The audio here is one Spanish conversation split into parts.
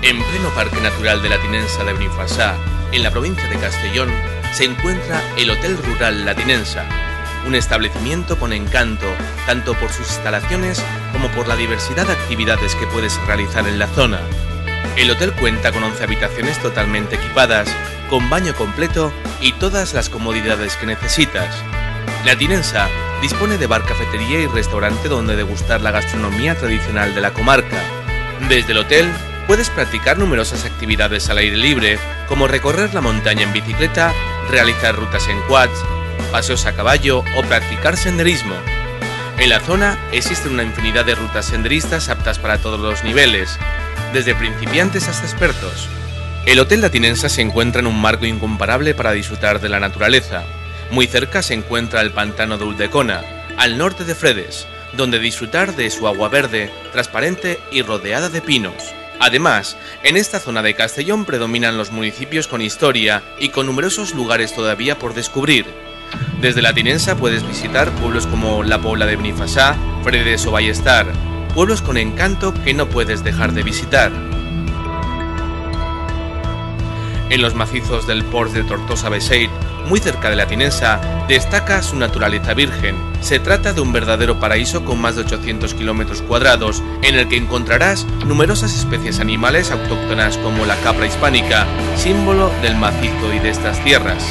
En pleno Parque Natural de la Tinensa de Benifassà, en la provincia de Castellón, se encuentra el Hotel Rural La Tinensa, un establecimiento con encanto, tanto por sus instalaciones como por la diversidad de actividades que puedes realizar en la zona. El hotel cuenta con 11 habitaciones totalmente equipadas, con baño completo y todas las comodidades que necesitas. La Tinensa dispone de bar, cafetería y restaurante donde degustar la gastronomía tradicional de la comarca. Desde el hotel puedes practicar numerosas actividades al aire libre, como recorrer la montaña en bicicleta, realizar rutas en quads, paseos a caballo o practicar senderismo. En la zona existe una infinidad de rutas senderistas aptas para todos los niveles, desde principiantes hasta expertos. El Hotel La Tinensa se encuentra en un marco incomparable para disfrutar de la naturaleza. Muy cerca se encuentra el pantano de Ulldecona, al norte de Fredes, donde disfrutar de su agua verde, transparente y rodeada de pinos. Además, en esta zona de Castellón predominan los municipios con historia y con numerosos lugares todavía por descubrir. Desde La Tinensa puedes visitar pueblos como La Pobla de Benifassà, Fredes o Ballestar, pueblos con encanto que no puedes dejar de visitar. En los macizos del Port de Tortosa-Beseit, muy cerca de La Tinensa, destaca su naturaleza virgen. Se trata de un verdadero paraíso con más de 800 kilómetros cuadrados, en el que encontrarás numerosas especies animales autóctonas como la capra hispánica, símbolo del macizo y de estas tierras.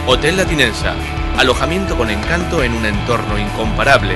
Hotel La Tinensa, alojamiento con encanto en un entorno incomparable.